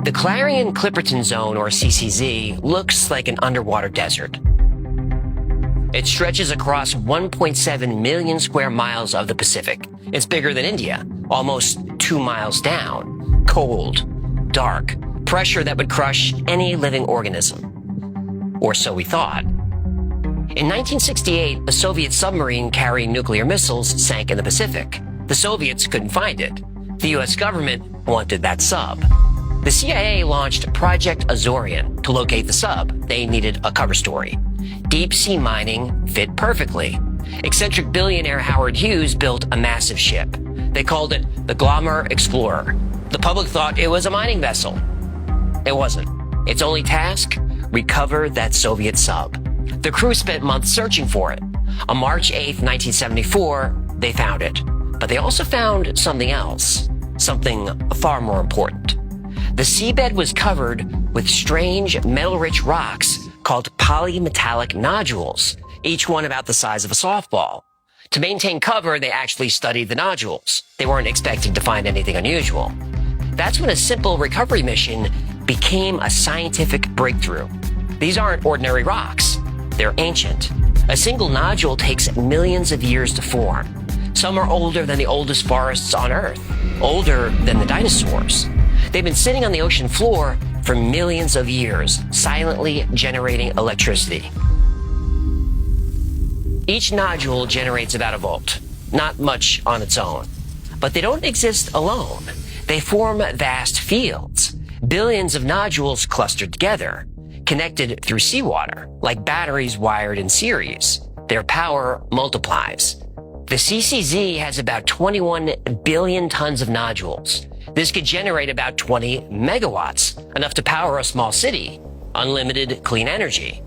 The Clarion-Clipperton Zone, or CCZ, looks like an underwater desert. It stretches across 1.7 million square miles of the Pacific. It's bigger than India, almost 2 miles down. Cold, dark, pressure that would crush any living organism. Or so we thought. In 1968, a Soviet submarine carrying nuclear missiles sank in the Pacific. The Soviets couldn't find it. The US government wanted that sub. The CIA launched Project Azorian to locate the sub. They needed a cover story. Deep sea mining fit perfectly. Eccentric billionaire Howard Hughes built a massive ship. They called it the Glomar Explorer. The public thought it was a mining vessel. It wasn't. Its only task? Recover that Soviet sub. The crew spent months searching for it. On March 8, 1974, they found it. But they also found something else. Something far more important. The seabed was covered with strange metal-rich rocks called polymetallic nodules, each one about the size of a softball. To maintain cover, they actually studied the nodules. They weren't expecting to find anything unusual. That's when a simple recovery mission became a scientific breakthrough. These aren't ordinary rocks. They're ancient. A single nodule takes millions of years to form. Some are older than the oldest forests on Earth, older than the dinosaurs. They've been sitting on the ocean floor for millions of years, silently generating electricity. Each nodule generates about a volt, not much on its own. But they don't exist alone. They form vast fields, billions of nodules clustered together, connected through seawater, like batteries wired in series. Their power multiplies. The CCZ has about 21 billion tons of nodules. This could generate about 20 megawatts, enough to power a small city. Unlimited clean energy.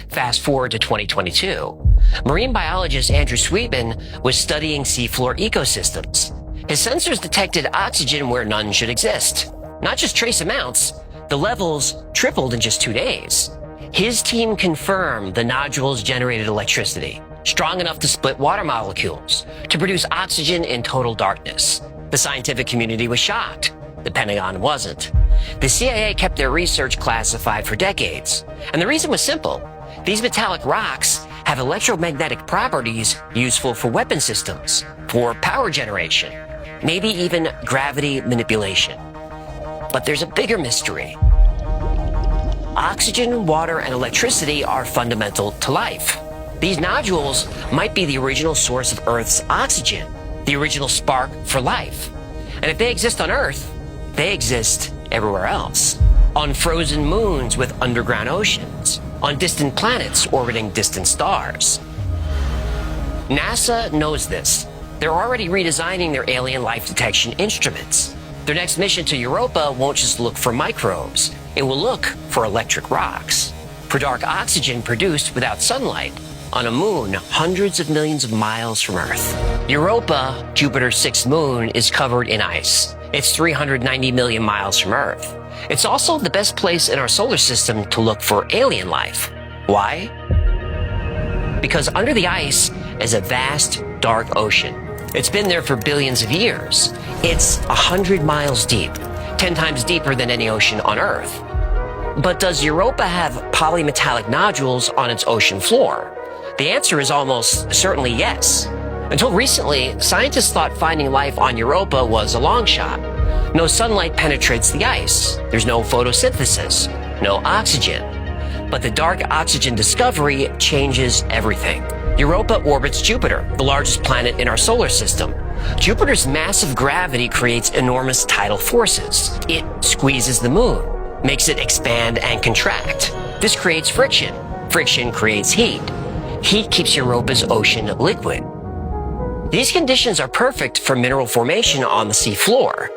Fast forward to 2022. Marine biologist Andrew Sweetman was studying seafloor ecosystems. His sensors detected oxygen where none should exist. Not just trace amounts, the levels tripled in just 2 days. His team confirmed the nodules generated electricity, strong enough to split water molecules, to produce oxygen in total darkness. The scientific community was shocked. The Pentagon wasn't. The CIA kept their research classified for decades. And the reason was simple. These metallic rocks have electromagnetic properties useful for weapon systems, for power generation, maybe even gravity manipulation. But there's a bigger mystery. Oxygen, water, and electricity are fundamental to life. These nodules might be the original source of Earth's oxygen, the original spark for life. And if they exist on Earth, they exist everywhere else. On frozen moons with underground oceans, on distant planets orbiting distant stars. NASA knows this. They're already redesigning their alien life detection instruments. Their next mission to Europa won't just look for microbes. It will look for electric rocks, for dark oxygen produced without sunlight on a moon hundreds of millions of miles from Earth. Europa, Jupiter's sixth moon, is covered in ice. It's 390 million miles from Earth. It's also the best place in our solar system to look for alien life. Why? Because under the ice is a vast, dark ocean. It's been there for billions of years. It's 100 miles deep, 10 times deeper than any ocean on Earth. But does Europa have polymetallic nodules on its ocean floor? The answer is almost certainly yes. Until recently, scientists thought finding life on Europa was a long shot. No sunlight penetrates the ice. There's no photosynthesis, no oxygen. But the dark oxygen discovery changes everything. Europa orbits Jupiter, the largest planet in our solar system. Jupiter's massive gravity creates enormous tidal forces. It squeezes the moon, makes it expand and contract. This creates friction. Friction creates heat. Heat keeps Europa's ocean liquid. These conditions are perfect for mineral formation on the sea floor.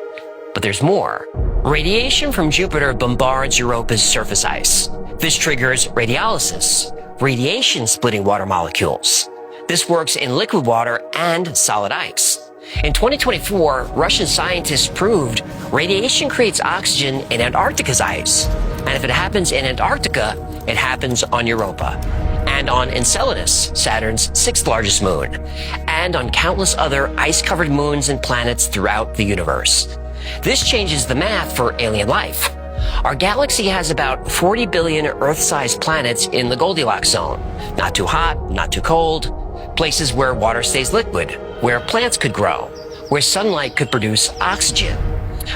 But there's more. Radiation from Jupiter bombards Europa's surface ice. This triggers radiolysis, radiation splitting water molecules. This works in liquid water and solid ice. In 2024, Russian scientists proved radiation creates oxygen in Antarctica's ice. And if it happens in Antarctica, it happens on Europa. And on Enceladus, Saturn's sixth largest moon. And on countless other ice-covered moons and planets throughout the universe. This changes the math for alien life. Our galaxy has about 40 billion Earth-sized planets in the Goldilocks zone. Not too hot, not too cold. Places where water stays liquid, where plants could grow, where sunlight could produce oxygen.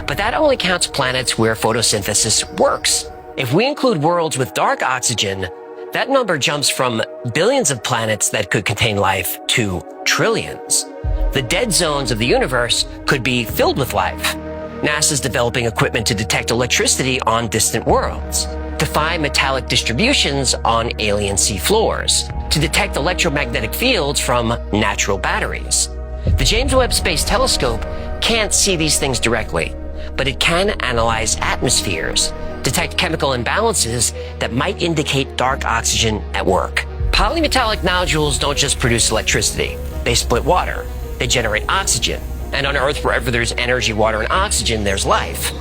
But that only counts planets where photosynthesis works. If we include worlds with dark oxygen, that number jumps from billions of planets that could contain life to trillions. The dead zones of the universe could be filled with life. NASA's developing equipment to detect electricity on distant worlds, to find metallic distributions on alien sea floors, to detect electromagnetic fields from natural batteries. The James Webb Space Telescope can't see these things directly, but it can analyze atmospheres, detect chemical imbalances that might indicate dark oxygen at work. Polymetallic nodules don't just produce electricity. They split water. They generate oxygen. And on Earth, wherever there's energy, water, and oxygen, there's life.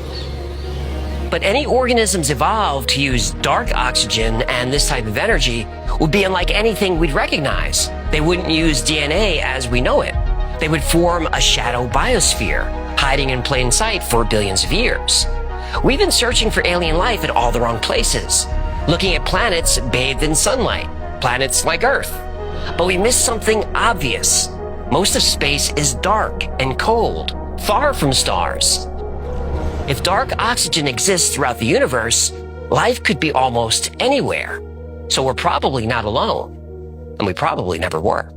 But any organisms evolved to use dark oxygen and this type of energy would be unlike anything we'd recognize. They wouldn't use DNA as we know it. They would form a shadow biosphere, hiding in plain sight for billions of years. We've been searching for alien life in all the wrong places, looking at planets bathed in sunlight, planets like Earth. But we missed something obvious. Most of space is dark and cold, far from stars. If dark oxygen exists throughout the universe, life could be almost anywhere. So we're probably not alone, and we probably never were.